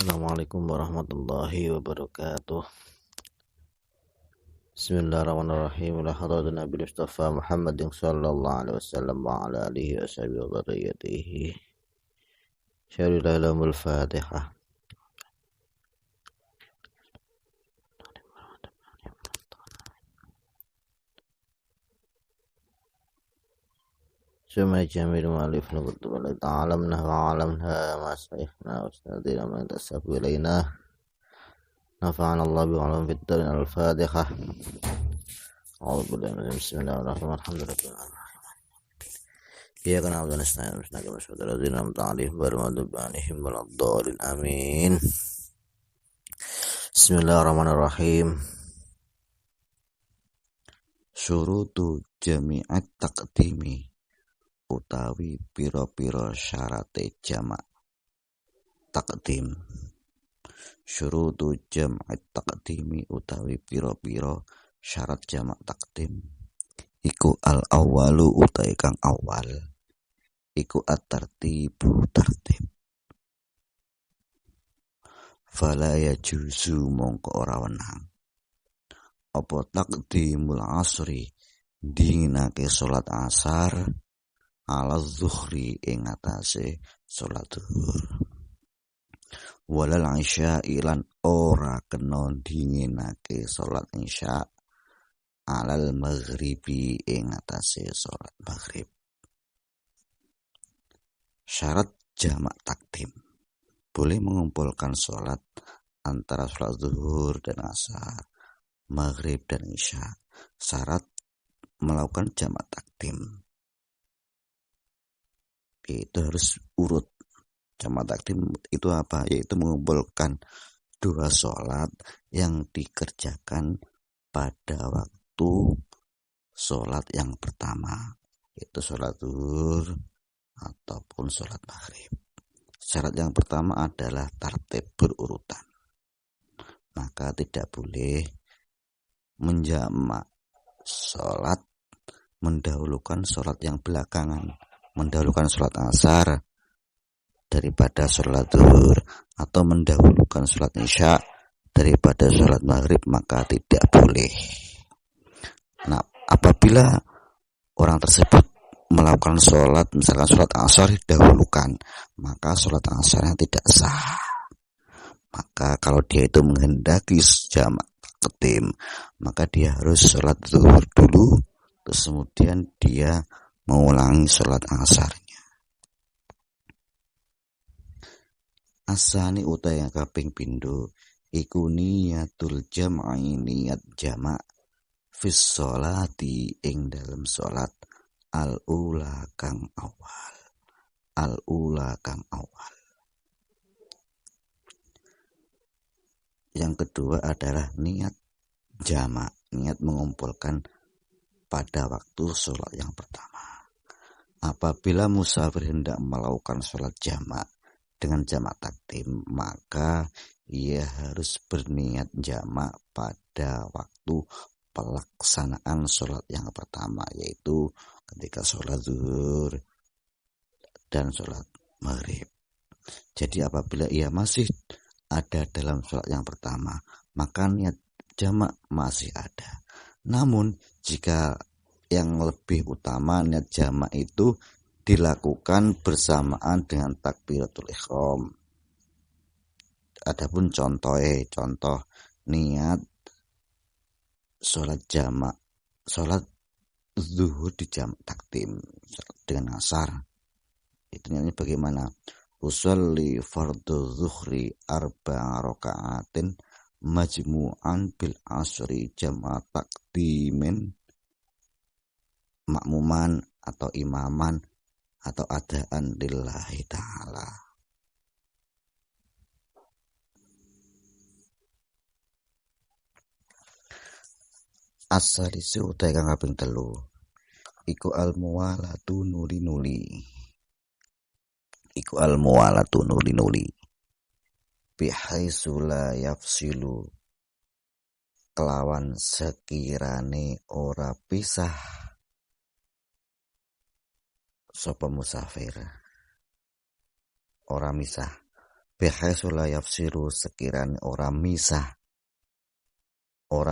Assalamualaikum warahmatullahi wabarakatuh. Bismillahirrahmanirrahim. Ila hadratin Nabi Mustafa Muhammadin sallallahu alaihi wasallam wa ala alihi wa sahbihi wa dzurriyyatihi. Syarul Fatihah. Summa jamil mu'alif nukutu wa ta'alamna wa alamna ma sahihna wa ustadina ma tasabu ilayna. Nafa'ana Allah bi'alam fid darin al-Fatihah. A'udzu billahi minasyaitonir rajim. Bismillahirrahmanirrahim. Alhamdulillah. Iyyaka na'budu wa nasta'inu ihdinas siratal ladzina an'amta 'alaihim ghairil maghdubi 'alaihim waladdallin. Amin. Bismillahirrahmanirrahim. Syurutu jami'at taqdimi utawi pira-pira syarate jamak takdim. Syurutu jam'at taqdimi utawi pira-pira syarat jamak takdim iku al-awwalu utawi kang awal, iku at-tartibu tertib. Fala yajuzu mongko ora wenang apa taqdimul asri dinginake salat asar ala zuhri ing atase salat zuhur. Walal isya ilan ora kena dinginake salat isya alal maghribi ing atase salat maghrib. Syarat jamak takdim boleh mengumpulkan salat antara salat zuhur dan asar, maghrib dan isya. Syarat melakukan jamak takdim itu harus urut. Jamak takdim itu apa? Yaitu mengumpulkan dua sholat yang dikerjakan pada waktu sholat yang pertama, yaitu sholat zuhur ataupun sholat maghrib. Syarat yang pertama adalah tartib berurutan. Maka tidak boleh menjamak sholat mendahulukan sholat yang belakangan, mendahulukan sholat asar daripada sholat zuhur atau mendahulukan sholat isya daripada sholat maghrib, maka tidak boleh. Nah, apabila orang tersebut melakukan sholat, misalkan sholat asar didahulukan, maka sholat asarnya tidak sah. Maka kalau dia itu menghendaki jamak takdim, maka dia harus sholat zuhur dulu, terus kemudian dia mengulangi sholat asarnya. Asani uta yang kaping pindho iku niyatul jam'i, niat jamak fis sholati ing dalam sholat al-ula kang awal. Al-ula kang awal. Yang kedua adalah niat jamak, niat mengumpulkan pada waktu sholat yang pertama. Apabila musafir hendak melakukan sholat jamak dengan jamak takdim, maka ia harus berniat jamak pada waktu pelaksanaan sholat yang pertama, yaitu ketika sholat zuhur dan sholat maghrib. Jadi apabila ia masih ada dalam sholat yang pertama, maka niat jamak masih ada. Namun jika yang lebih utama niat jamak itu dilakukan bersamaan dengan takbiratul ihram. Adapun contoh niat sholat jamak, sholat zuhur di jamak takdim dengan asar, itu niatnya bagaimana? Usolli fardhu zuhri arba'a raka'atin majmu'an bil asri jam'a takdimin makmuman atau imaman atau adaan lillahi ta'ala. As-salisu utai kang kaping 3 iku al-muwalatu nuli-nuli. Iku al-muwalatu nuli-nuli bihaitsu la yafsilu, kelawan sekirane ora pisah sapa musafir, ora misah bihaitsu la yafsiru sekiranya ora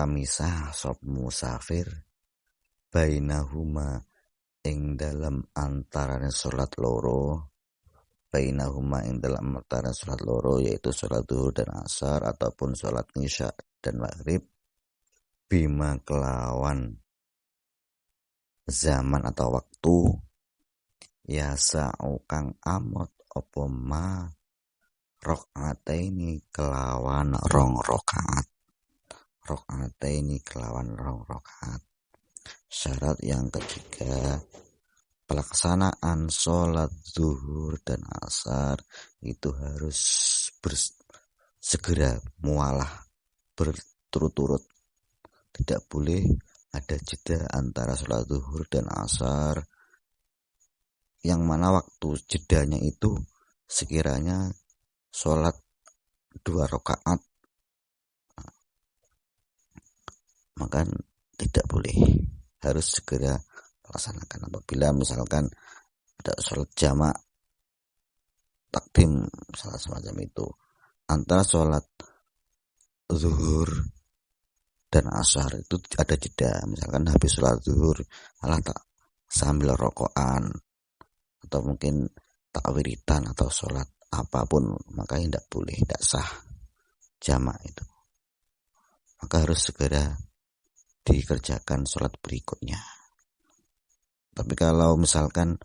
misah sop musafir bainahuma ing dalam antarane salat loro yaitu salat zuhur dan asar ataupun salat isya dan maghrib bima kelawan zaman atau waktu ya sa'u kang amot apa ma rakaataini kelawan rong rakaat. Syarat yang ketiga, pelaksanaan sholat zuhur dan asar itu harus segera mualah berturut-turut. Tidak boleh ada jeda antara sholat zuhur dan asar, yang mana waktu jedanya itu sekiranya sholat 2 rakaat, maka tidak boleh, harus segera laksanakan. Apabila misalkan ada sholat jamak takdim salah semacam itu antara sholat zuhur dan asar itu ada jeda, misalkan habis sholat zuhur malah tak sambil rokokan atau mungkin tak wiritan atau sholat apapun, maka tidak boleh, tidak sah jamak itu, maka harus segera dikerjakan sholat berikutnya. Tapi kalau misalkan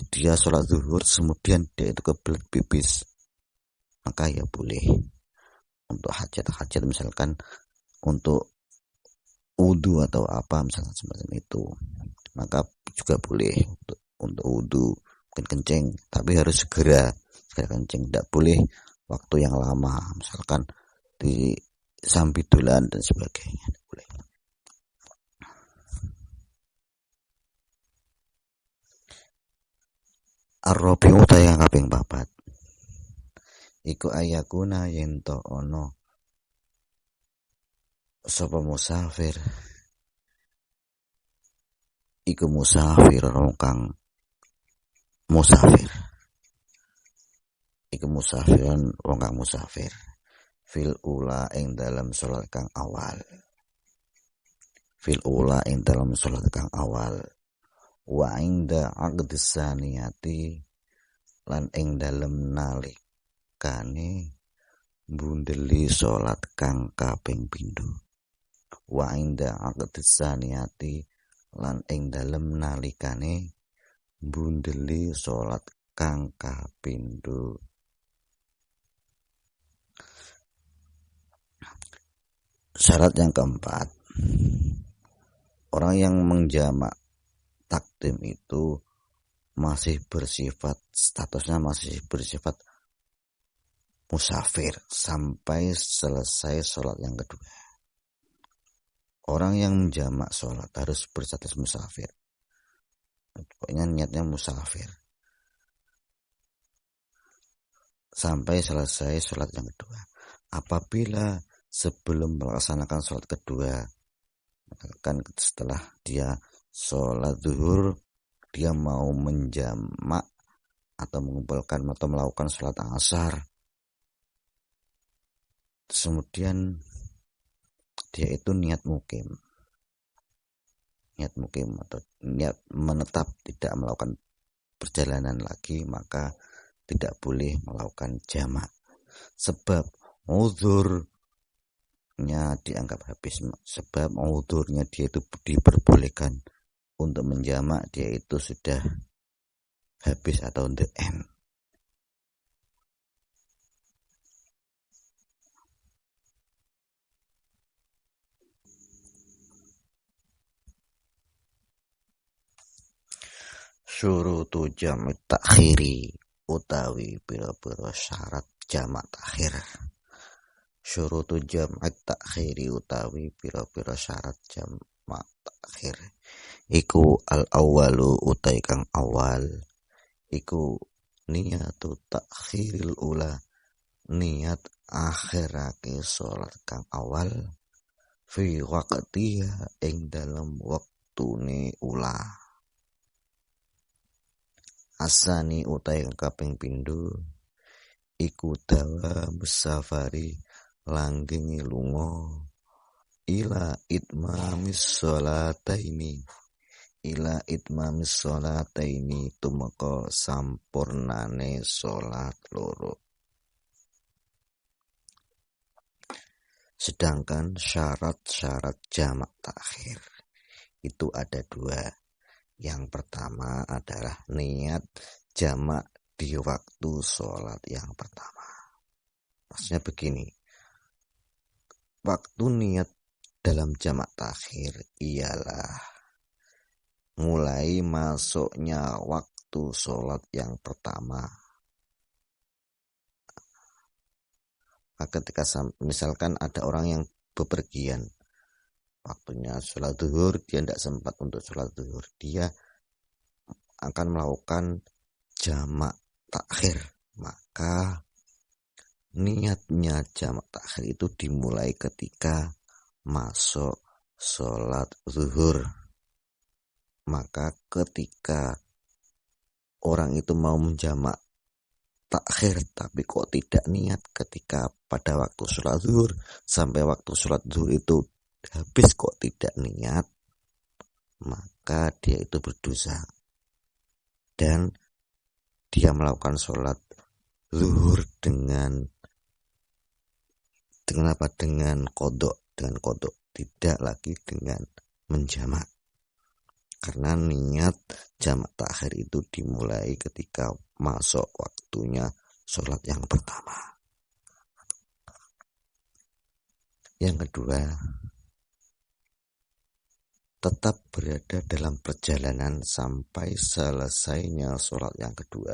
dia sholat zuhur kemudian dia itu kebelet pipis, maka ya boleh untuk hajat misalkan untuk wudu atau apa misalkan semacam itu, maka juga boleh untuk wudu mungkin kencing, tapi harus segera kencing, tidak boleh waktu yang lama misalkan di sambidulan dan sebagainya, tidak boleh. Ar-rabi'u yang kaping 4 iku ayakuna yen to ono sapa musafir iku musafir kang musafir iku musafiran wong kang musafir fil ula ing dalam salat kang awal wa inda aqdis saniyati lan ing dalem nalikane bundeli salat kang kaping pindho. Wa inda aqdis saniyati lan ing dalem nalikane bundeli salat kang kapindho. Syarat yang keempat, orang yang menjamak takdim itu statusnya masih bersifat musafir sampai selesai sholat yang kedua. Orang yang menjamak sholat harus berstatus musafir, pokoknya niatnya musafir sampai selesai sholat yang kedua. Apabila sebelum melaksanakan sholat kedua, kan setelah dia sholat zuhur dia mau menjamak atau mengumpulkan atau melakukan sholat asar, kemudian dia itu niat mukim atau niat menetap tidak melakukan perjalanan lagi, maka tidak boleh melakukan jamak sebab uzurnya dianggap habis. Sebab uzurnya dia itu diperbolehkan untuk menjamak, dia itu sudah habis atau the end. Syurutu jamak takhiri utawi pira-pira syarat jamak takhir. Syurutu jamak takhiri utawi pira-pira syarat jamak takhir iku al awwalu utai kang awal iku niyatu takhiril ula, niat akhirake salat kang awal fi waqtiha ing dalam waktune ula. Asani utai kang kaping pindho iku dawa musafari langgengi lunga ila itmamis sholataini tumeka sampurnane salat loro. Sedangkan syarat-syarat jamak takhir itu ada 2. Yang pertama adalah niat jamak di waktu sholat yang pertama. Maksudnya begini, waktu niat dalam jamak takhir ialah mulai masuknya waktu sholat yang pertama. Ketika misalkan ada orang yang bepergian, waktunya sholat zuhur, dia tidak sempat untuk sholat zuhur, dia akan melakukan jamak takhir. Maka niatnya jamak takhir itu dimulai ketika masuk sholat zuhur. Maka ketika orang itu mau menjamak takhir tapi kok tidak niat ketika pada waktu sholat zuhur sampai waktu sholat zuhur itu habis kok tidak niat, maka dia itu berdosa dan dia melakukan sholat zuhur dengan kodok, tidak lagi dengan menjamak. Karena niat jamak takhir itu dimulai ketika masuk waktunya sholat yang pertama. Yang kedua, tetap berada dalam perjalanan sampai selesainya sholat yang kedua.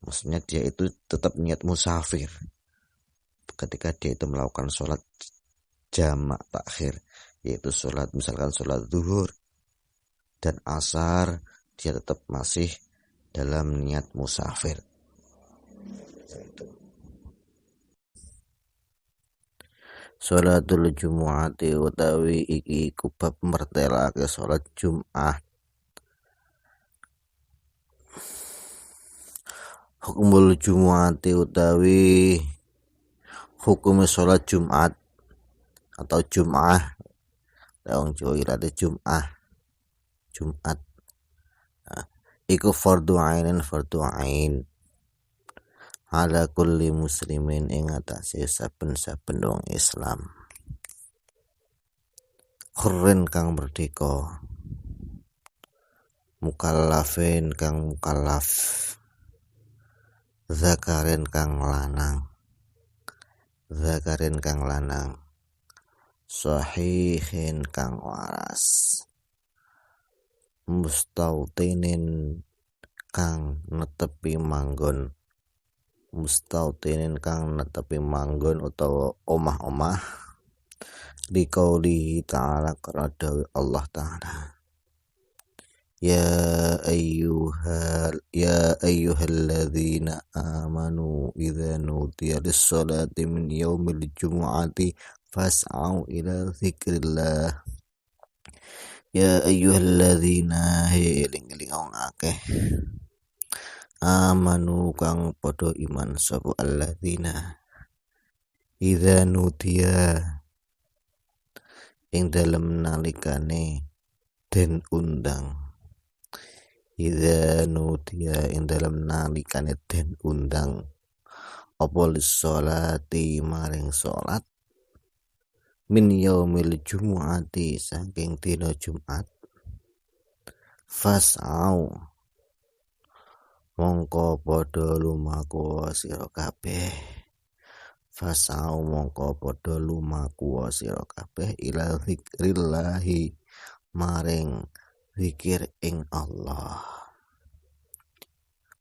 Maksudnya dia itu tetap niat musafir ketika dia itu melakukan sholat jamak takhir, yaitu misalkan sholat zuhur dan asar, dia tetap masih dalam niat musafir. Sholatul Jumu'ati utawi iki kubab mertelake sholat Jum'ah. Hukumul Jumu'ati utawi hukum sholat Jumat atau Jum'ah. Wong Jawa irate Jum'ah. Jumat. Iku fardu ain ala kulli muslimin ing atase saben-saben wong Islam. Hurrin kang merdeka, mukallafin kang mukallaf, zakarin kang lanang, sahihin kang waras, mustautinin kang netepi manggon utawa omah-omah liqauli ta'ala karena dawuh Allah Ta'ala, ya ayyuhalladzina amanu idza nudiya lis-salati min yaumil jumu'ati fas'au ila dzikrillah. Ya ayyuhalladzina eling-eling wong akeh amanu kang padha iman sapa alladzina idza nudiya ing dalem nalikane den undang, idza nudiya ing dalem nalikane den undang apa lis-sholati maring salat min yaumil jumu'ati saking dina Jumat fas'au mongko padha lumaku sira kabeh ila zikrillahi maring zikir ing Allah.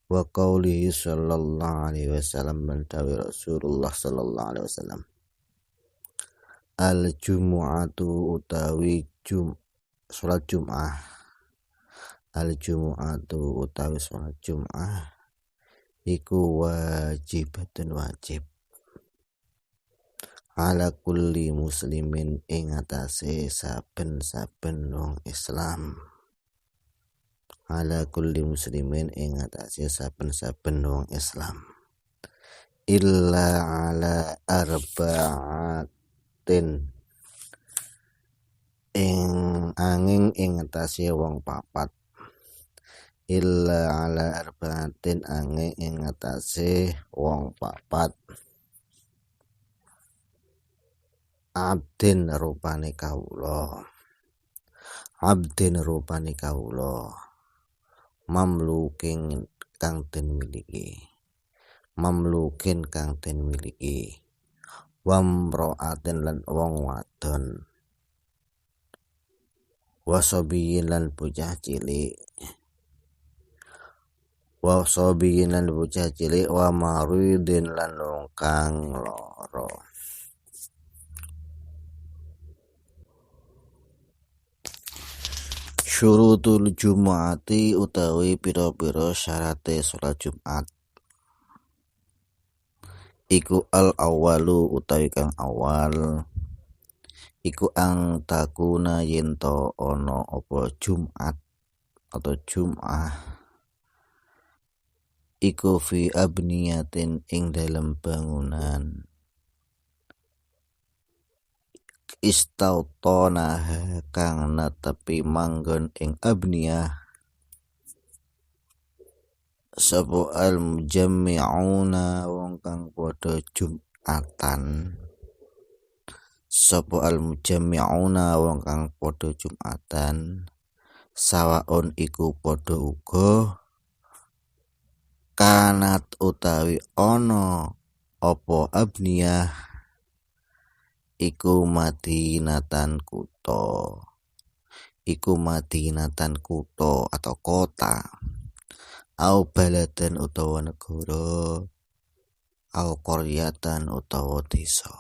Wa qaulihi sallallahu alaihi wasallam bantawi Rasulullah sallallahu alaihi wasallam, al jumu'atu utawi salat Jum'ah, al jumu'atu utawi salat Jum'ah iku wajib ala kulli muslimin ing atase saben-saben wong Islam, ala kulli muslimin ing atase saben-saben wong Islam illa ala arba'atin angin ing atase wong papat illa ala arba'atin angin ing atase wong papat abdin rupane kawula mamlukin kang den miliki wamra'atin lan wong wadon wasobiyin lan bocah cilik wa maridin lan wong kang lara. Syurutul Jumu'ati utawi pira-pira syarate salat Jumat iku al awalu utawi kang awal iku ang takuna yento ono apa Jumat atau Jum'ah iku fi abniyatin ing dalam bangunan istautona kang netepi manggon ing abniyah sapa al mujammi'una wong kang padha Jumatan sawaon iku padha uga kanat utawi ana apa abniyah iku madinatan kuto atau kota au baladan utawa negara au qaryatan utawa desa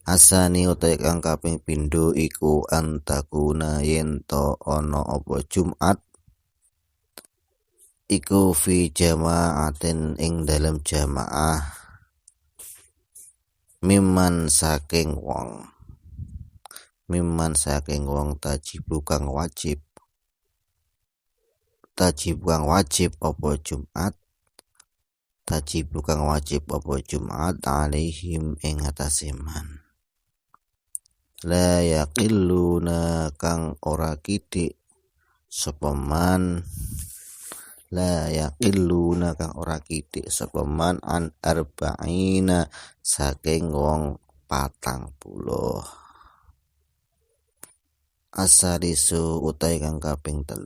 asani utawi kang kaping pindho iku antakuna yento ana apa Jumat iku fi jama'atin ing dalam jamaah mimman saking wong tajibu kang wajib apa Jumat alaihim ing atase man la yaqilluna kang ora kidik sapa man an arba'ina saking wong 40 asarisu utai kang kaping 3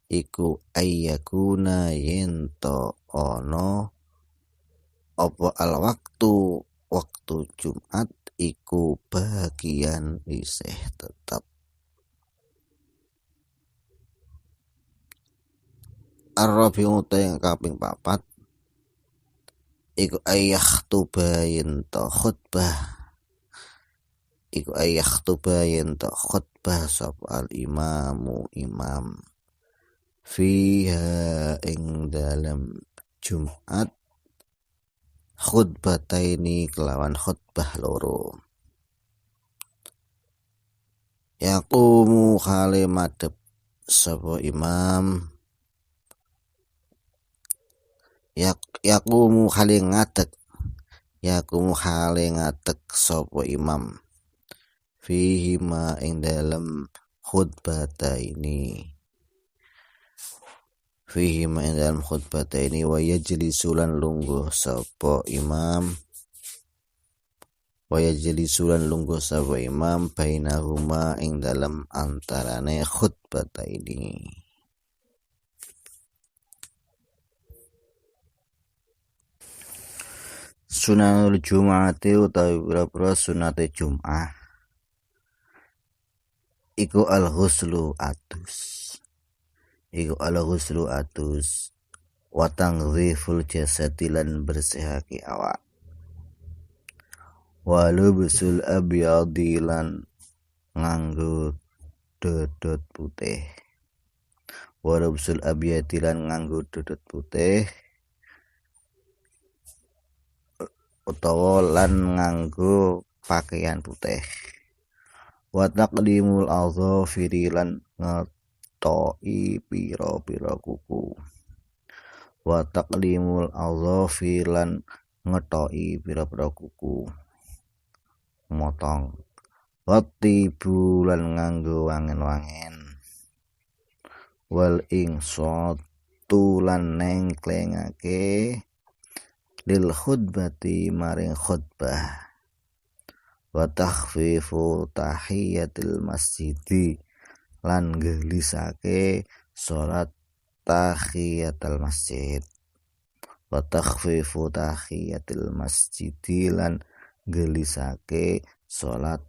iku ayyakuna yento ono apa al waktu Jumat iku bagian isih tetap Ar-Rabi'u yang kaping 4 iku ayakhtuba yento khutbah sapa al imam fiha ing dalam Jumat khutbataini kelawan khutbah loro yaqumu khale madhep sapa imam yaqumu khale ngadeg sapa imam fihi ma ing dalam khutbataini wa yajlisulan lungguh sapa imam bainahuma ing dalam antarane khutbataini. Sunanul Jum'ati utawi pira-pira sunate Jum'ah iku al-ghuslu atus wa tangziful jasadi lan bersihake awak wa lubsul abyadi lan nganggo dodot putih utawa lan nganggo pakaian putih wa taqdimul adhafiri lan ngetoki pira-pira kuku wa taqdimul adhafir lan ngetoki pira-pira kuku motong watibu lan nganggo wangen-wangen wal insatu lan nengklengake lil khutbati maring khutbah wa takhfifu tahiyatil masjidi lan gelisake salat tahiyatul masjid wa takhfifu tahiyatil masjidi lan gelisake salat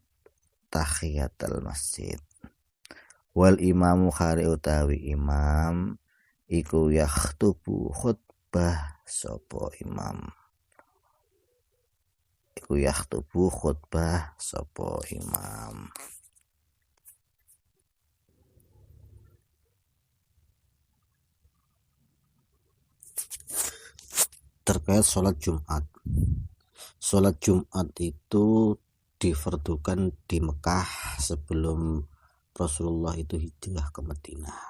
tahiyatul masjid wal imamu khari utawi imam iku yakhtubu khutbah sapa imam iku yakhtubu khutbah sapa imam. Terkait sholat Jumat. Sholat Jumat itu difardukan di Mekah sebelum Rasulullah itu hijrah ke Madinah.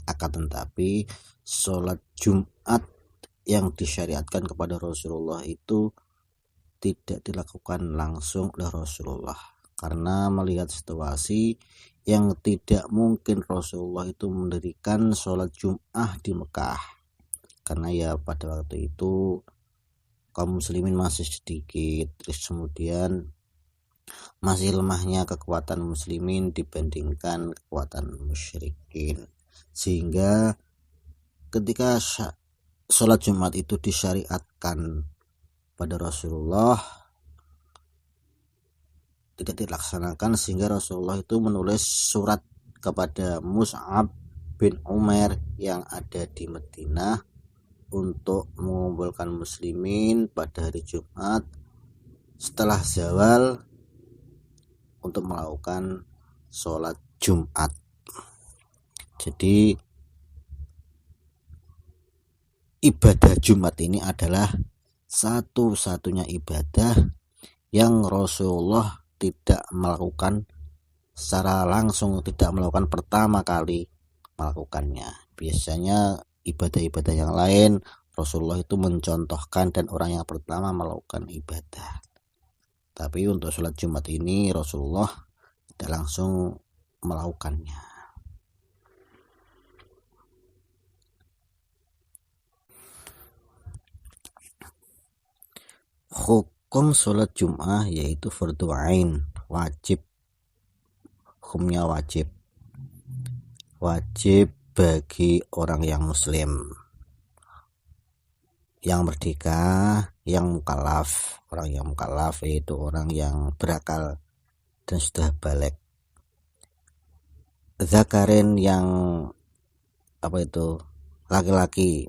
Akan tetapi sholat Jumat yang disyariatkan kepada Rasulullah itu tidak dilakukan langsung oleh Rasulullah karena melihat situasi yang tidak mungkin Rasulullah itu mendirikan sholat Jumat di Mekah karena ya pada waktu itu kaum muslimin masih sedikit, terus kemudian masih lemahnya kekuatan muslimin dibandingkan kekuatan musyrikin, sehingga ketika sholat Jumat itu disyariatkan pada Rasulullah tidak dilaksanakan, sehingga Rasulullah itu menulis surat kepada Mus'ab bin Umair yang ada di Madinah untuk mengumpulkan muslimin pada hari Jumat setelah zawal untuk melakukan sholat Jumat. Jadi ibadah Jumat ini adalah satu-satunya ibadah yang Rasulullah tidak melakukan secara langsung, tidak melakukan pertama kali melakukannya. Biasanya ibadah-ibadah yang lain Rasulullah itu mencontohkan dan orang yang pertama melakukan ibadah. Tapi untuk sholat Jumat ini Rasulullah tidak langsung melakukannya. Hukum sholat Jumat yaitu fardhu ain, wajib, hukumnya wajib bagi orang yang muslim, yang merdeka, yang mukallaf. Orang yang mukallaf yaitu orang yang berakal dan sudah balik. Zakarin yang laki-laki.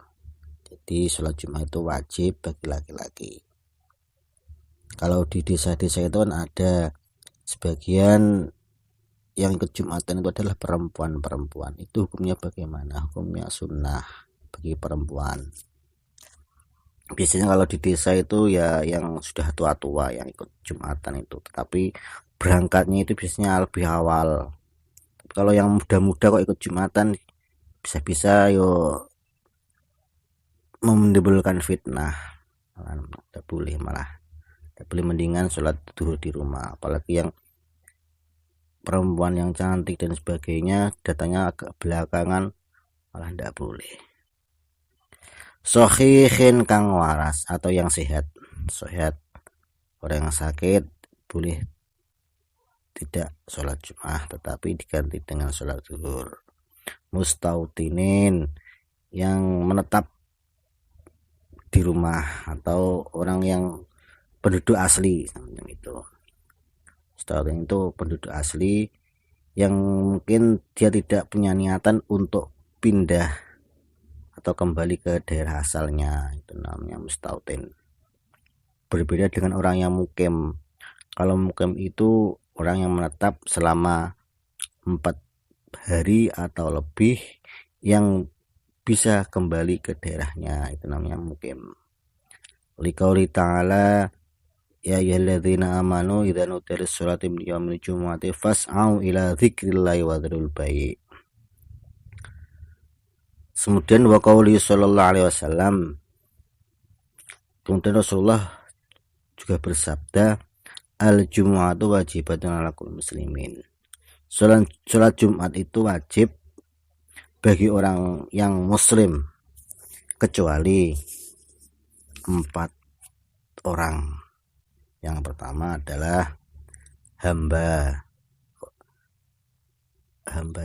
Jadi sholat Jumat itu wajib bagi laki-laki. Kalau di desa-desa itu kan ada sebagian yang ikut Jumatan itu adalah perempuan-perempuan. Itu hukumnya bagaimana? Hukumnya sunnah bagi perempuan. Biasanya kalau di desa itu ya yang sudah tua-tua yang ikut Jumatan itu, tetapi berangkatnya itu biasanya lebih awal. Kalau yang muda-muda kok ikut Jumatan, bisa-bisa menimbulkan fitnah. Tidak boleh, mendingan sholat zuhur di rumah. Apalagi yang perempuan yang cantik dan sebagainya datanya agak belakangan, malah tidak boleh. Sohihin kang waras atau yang sehat. Orang yang sakit boleh tidak sholat Jumat tetapi diganti dengan sholat zuhur. Mustautinin yang menetap di rumah atau orang yang penduduk asli itu. Mustautin itu penduduk asli yang mungkin dia tidak punya niatan untuk pindah atau kembali ke daerah asalnya, itu namanya mustautin. Berbeda dengan orang yang mukim. Kalau mukim itu orang yang menetap selama 4 hari atau lebih yang bisa kembali ke daerahnya, itu namanya mukim. Liqauli ta'ala ya ayyuhalladzina amanu idza nudiya lis-sholati min yaumil jumu'ati fas'au ila dzikrillahi wa dzarul bai'. Kemudian wa qauli sallallahu alaihi wasallam, kemudian Rasulullah juga bersabda, al-jumu'atu wajibatun 'ala kulli muslimin. Salat Jumat itu wajib bagi orang yang muslim kecuali 4 orang. Yang pertama adalah hamba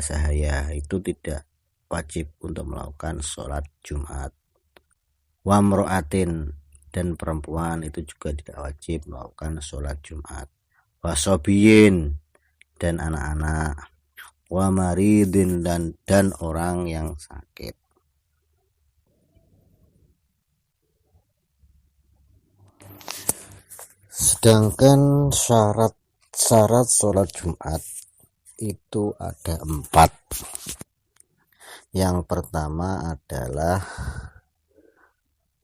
sahaya, itu tidak wajib untuk melakukan sholat Jumat. Wa mro'atin, dan perempuan itu juga tidak wajib melakukan sholat Jumat. Wa sobiyin, dan anak-anak. Wa maridin, dan orang yang sakit. Sedangkan syarat sholat Jumat itu ada 4. Yang pertama adalah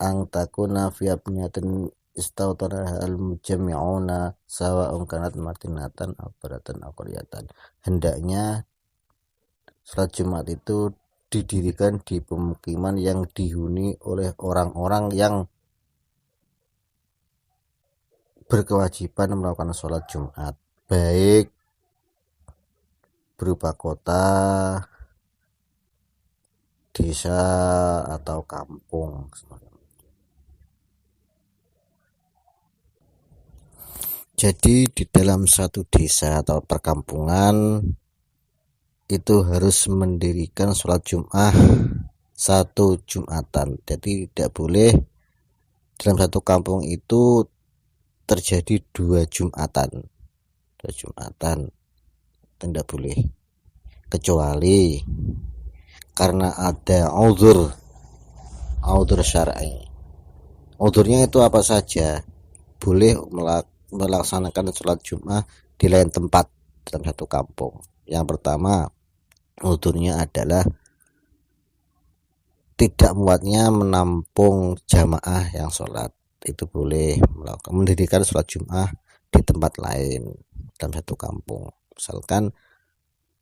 ang takuna fi abniyatin istautara al mujammi'una sawa'un kanat martinatan aw baratan aw qaryatan. Hendaknya sholat Jumat itu didirikan di pemukiman yang dihuni oleh orang-orang yang berkewajiban melakukan sholat Jumat, baik berupa kota, desa, atau kampung. Jadi di dalam satu desa atau perkampungan itu harus mendirikan sholat Jumat 1 Jumatan. Jadi tidak boleh dalam satu kampung itu terjadi 2 Jumatan. Tidak boleh, kecuali karena ada uzur syar'i. Uzurnya itu apa saja? Boleh melaksanakan sholat Jumat di lain tempat dalam satu kampung. Yang pertama, uzurnya adalah tidak muatnya menampung jamaah yang sholat. Itu boleh mendirikan sholat Jumat di tempat lain dalam satu kampung. Misalkan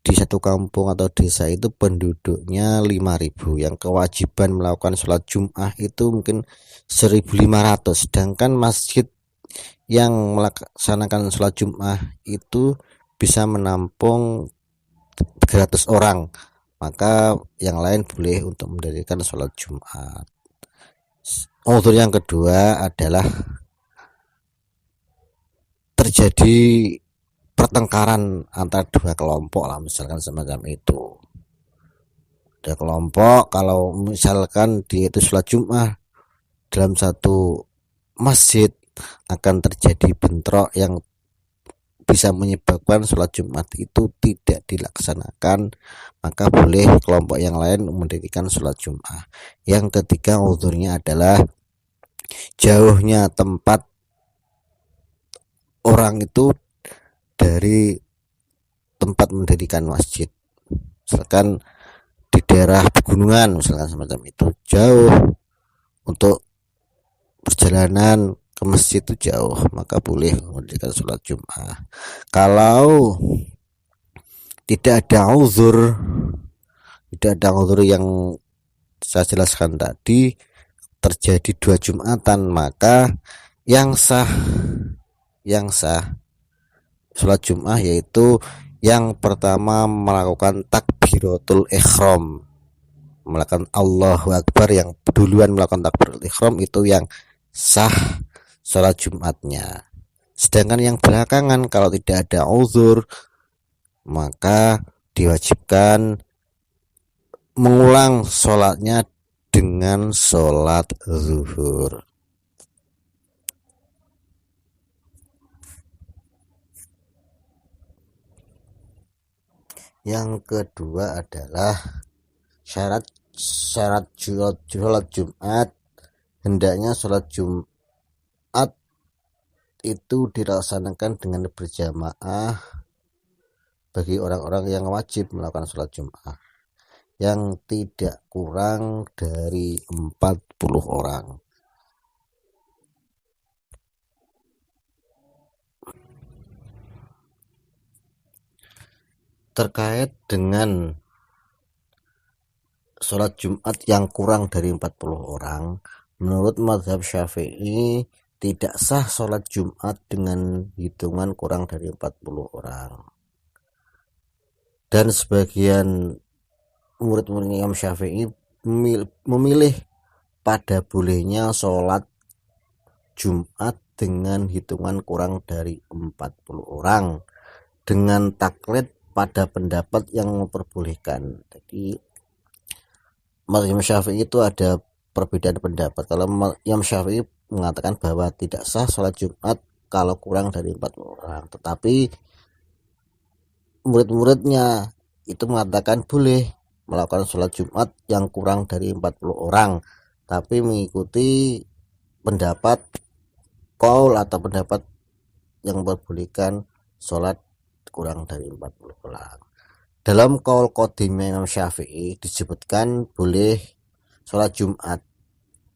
di satu kampung atau desa itu penduduknya 5.000, yang kewajiban melakukan sholat Jumat itu mungkin 1.500, sedangkan masjid yang melaksanakan sholat Jumat itu bisa menampung 300 orang, maka yang lain boleh untuk mendirikan sholat Jumat. Uzur yang kedua adalah terjadi pertengkaran antara 2 kelompok lah, misalkan semacam itu. Ada kelompok, kalau misalkan dia itu sholat Jumat dalam satu masjid, akan terjadi bentrok yang bisa menyebabkan sholat Jumat itu tidak dilaksanakan, maka boleh kelompok yang lain mendirikan sholat Jumat. Yang ketiga uzurnya adalah jauhnya tempat orang itu dari tempat mendirikan masjid. Misalkan di daerah pegunungan, misalkan semacam itu, jauh, untuk perjalanan ke masjid itu jauh, maka boleh mendirikan sholat Jumat. Kalau tidak ada uzur yang saya jelaskan tadi, terjadi 2 Jumatan, maka yang sah sholat Jumat yaitu yang pertama melakukan takbiratul ihram, melakukan Allahu Akbar, yang duluan melakukan takbiratul ihram itu yang sah sholat Jumatnya. Sedangkan yang belakangan kalau tidak ada uzur, maka diwajibkan mengulang sholatnya dengan sholat zuhur. Yang kedua adalah syarat sholat Jumat. Hendaknya sholat Jumat itu dilaksanakan dengan berjamaah bagi orang-orang yang wajib melakukan sholat Jumat, yang tidak kurang dari 40 orang. terkait dengan sholat Jumat yang kurang dari 40 orang, menurut mazhab Syafi'i tidak sah sholat Jumat dengan hitungan kurang dari 40 orang. Dan sebagian murid-murid Imam Syafi'i memilih pada bolehnya sholat Jumat dengan hitungan kurang dari 40 orang dengan taklid pada pendapat yang memperbolehkan. Jadi Imam Syafi'i itu ada perbedaan pendapat. Kalau Imam Syafi'i mengatakan bahwa tidak sah sholat Jumat kalau kurang dari 40 orang, tetapi murid-muridnya itu mengatakan boleh melakukan sholat Jumat yang kurang dari 40 orang, tapi mengikuti pendapat qaul atau pendapat yang memperbolehkan sholat kurang dari 40 orang. Dalam qaul qadim Imam Syafi'i disebutkan boleh sholat Jumat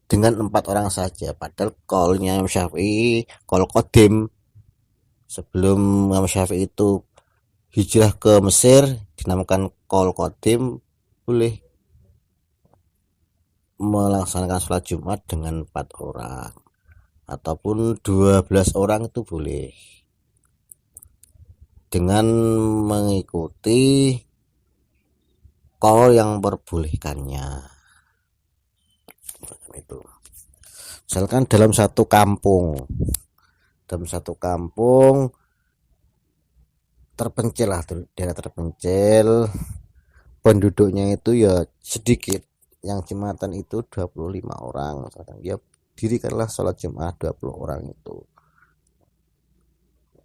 dengan 4 orang saja, padahal qaulnya Imam Syafi'i qaul qadim sebelum Imam Syafi'i itu hijrah ke Mesir dinamakan qaul qadim, boleh melaksanakan sholat Jumat dengan 4 orang ataupun 12 orang itu boleh dengan mengikuti qaul yang memperbolehkannya. Itu misalkan dalam satu kampung terpencil lah, daerah terpencil, penduduknya itu ya sedikit, yang jumatan itu 25 orang, misalkan ya dirikanlah sholat Jumat 20 orang itu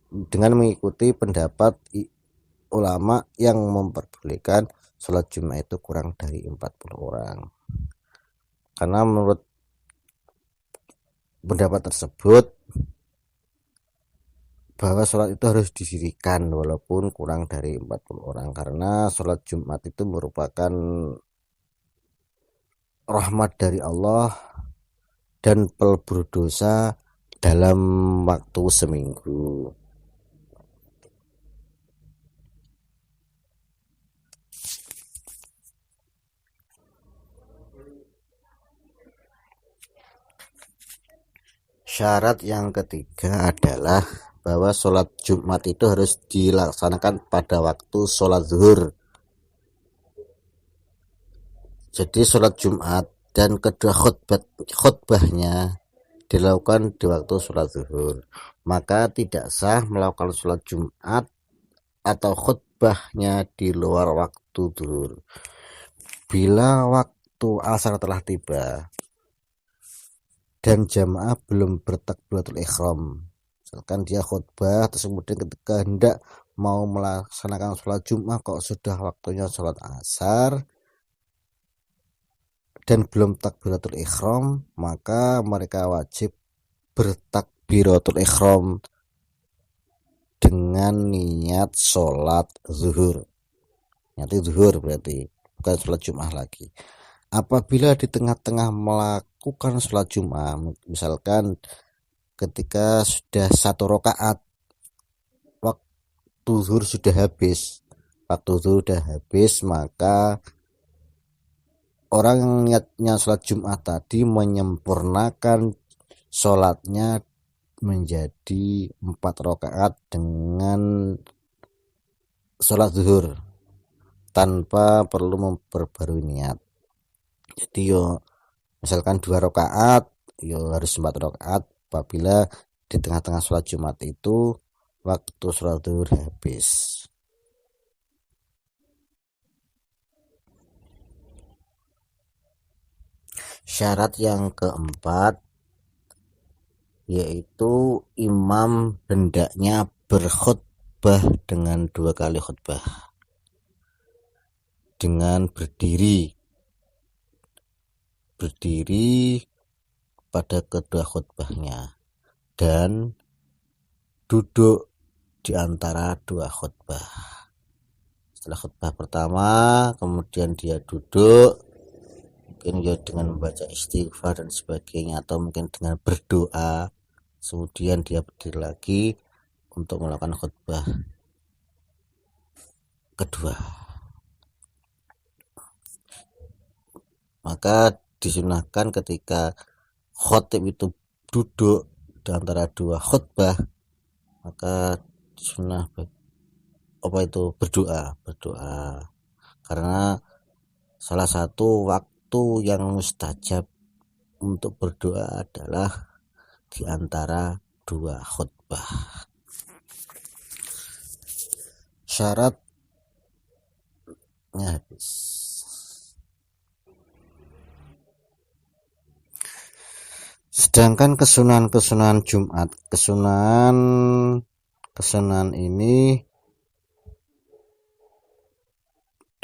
dengan mengikuti pendapat ulama yang memperbolehkan sholat Jumat itu kurang dari 40 orang. Karena menurut pendapat tersebut bahwa sholat itu harus didirikan walaupun kurang dari 40 orang, karena sholat Jumat itu merupakan rahmat dari Allah dan pelebur dosa dalam waktu seminggu. Syarat yang ketiga adalah bahwa sholat Jumat itu harus dilaksanakan pada waktu sholat zuhur. Jadi sholat Jumat dan kedua khutbahnya dilakukan di waktu sholat zuhur, maka tidak sah melakukan sholat Jumat atau khutbahnya di luar waktu zuhur. Bila waktu asar telah tiba dan jamaah belum bertakbiratul ihram, misalkan dia khutbah terus kemudian ketika hendak mau melaksanakan sholat Jumat kok sudah waktunya sholat asar dan belum takbiratul ihram, maka mereka wajib bertakbiratul ihram dengan niat sholat zuhur. Niat zuhur berarti bukan sholat Jumat lagi. Apabila di tengah-tengah melakukan sholat Jumat, misalkan ketika sudah 1 rakaat waktu zuhur sudah habis, maka orang yang niatnya sholat Jumat tadi menyempurnakan sholatnya menjadi 4 rakaat dengan sholat zuhur tanpa perlu memperbarui niat. Jadi misalkan 2 rakaat harus 4 rakaat apabila di tengah-tengah sholat Jumat itu waktu sholat zuhur habis. Syarat yang keempat yaitu imam hendaknya berkhutbah dengan 2 kali khutbah dengan berdiri pada kedua khutbahnya dan duduk di antara 2 khutbah. Setelah khutbah pertama kemudian dia duduk, mungkin ya dengan membaca istighfar dan sebagainya, atau mungkin dengan berdoa, kemudian dia berdiri lagi untuk melakukan khutbah. kedua. Maka disunahkan ketika khotib itu duduk di antara dua khutbah, maka sunnah berdoa karena salah satu waktu yang mustajab untuk berdoa adalah di antara dua khutbah. Syaratnya habis. Sedangkan kesunahan Jumat, kesunahan ini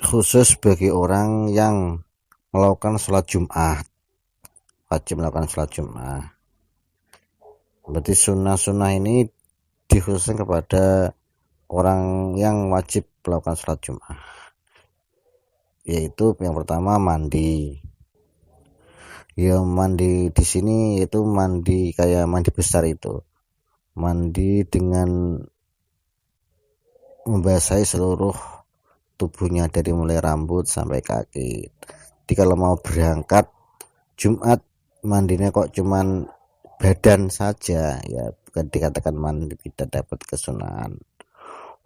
khusus bagi orang yang melakukan sholat Jumat, wajib melakukan sholat Jumat. Berarti sunnah ini dikhususkan kepada orang yang wajib melakukan sholat Jumat, yaitu yang pertama mandi. Ya, mandi di sini yaitu mandi kayak mandi besar itu, mandi dengan membasahi seluruh tubuhnya dari mulai rambut sampai kaki. Jadi kalau mau berangkat Jumat mandinya kok cuman badan saja, ya bukan dikatakan mandi, tidak dapat kesunahan.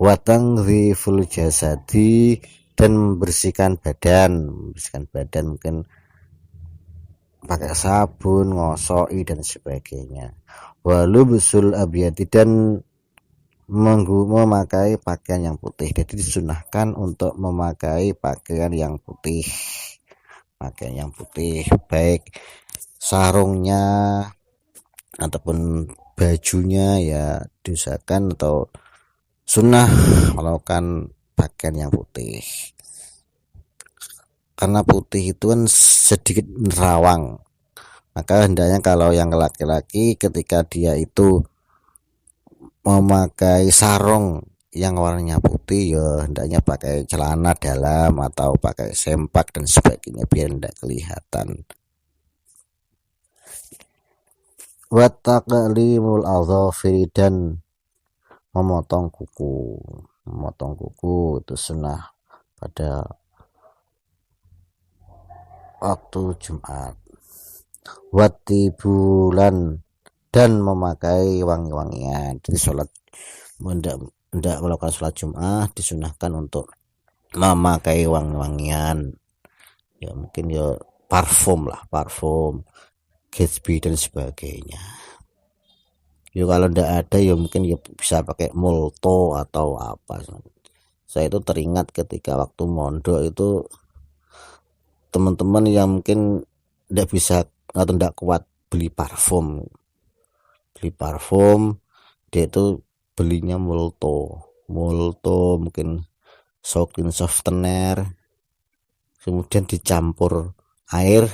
Watang riful jasadi, dan membersihkan badan mungkin pakai sabun, ngosoi dan sebagainya. Walu busul abiyati, dan memakai pakaian yang putih. Jadi disunahkan untuk memakai pakaian yang putih, baik sarungnya ataupun bajunya, ya diusahakan atau sunnah melakukan pakaian yang putih, karena putih itu kan sedikit nerawang. Maka hendaknya kalau yang laki-laki ketika dia itu memakai sarung yang warnanya putih, ya hendaknya pakai celana dalam atau pakai sempak dan sebagainya biar tidak kelihatan. Wa taqlimul adhafir, dan memotong kuku itu sunnah pada waktu Jumat. Watibulan, dan memakai wangi-wangian. Jadi sholat tidak melakukan sholat Jumat disunahkan untuk memakai wangi-wangian, ya mungkin ya parfum, Gatsby dan sebagainya. Ya kalau tidak ada ya mungkin ya bisa pakai Molto atau apa. Saya itu teringat ketika waktu mondok itu teman-teman yang mungkin tidak bisa atau tidak kuat beli parfum, dia itu belinya Molto mungkin Soaklin softener, kemudian dicampur air,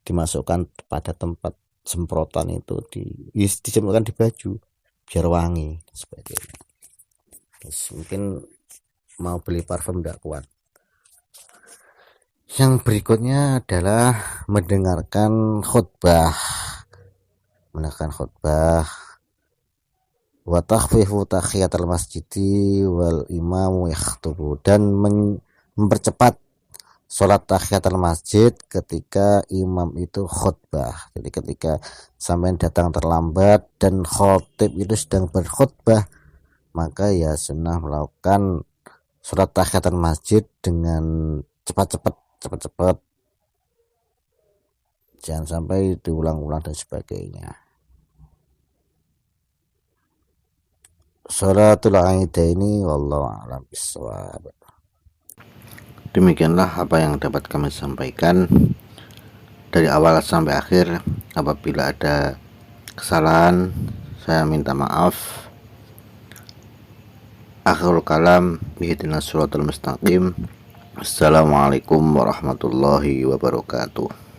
dimasukkan pada tempat semprotan itu, disemprotkan di baju biar wangi sebagainya. Mungkin mau beli parfum tidak kuat. Yang berikutnya adalah mendengarkan khutbah, wa takhfifu tahiyatul masjidi wal imamu yakhutubu, dan mempercepat sholat tahiyatul masjid ketika imam itu khutbah. Jadi ketika sampai datang terlambat dan khotib itu sedang berkhutbah, maka ya sunnah melakukan sholat tahiyatul masjid dengan cepat-cepat, jangan sampai diulang-ulang dan sebagainya. Sholatul Aidaini wallahu a'lam bishawab. Demikianlah apa yang dapat kami sampaikan dari awal sampai akhir. Apabila ada kesalahan, saya minta maaf. Akhirul kalam, ihdinas shiratal mustaqim. Assalamualaikum warahmatullahi wabarakatuh.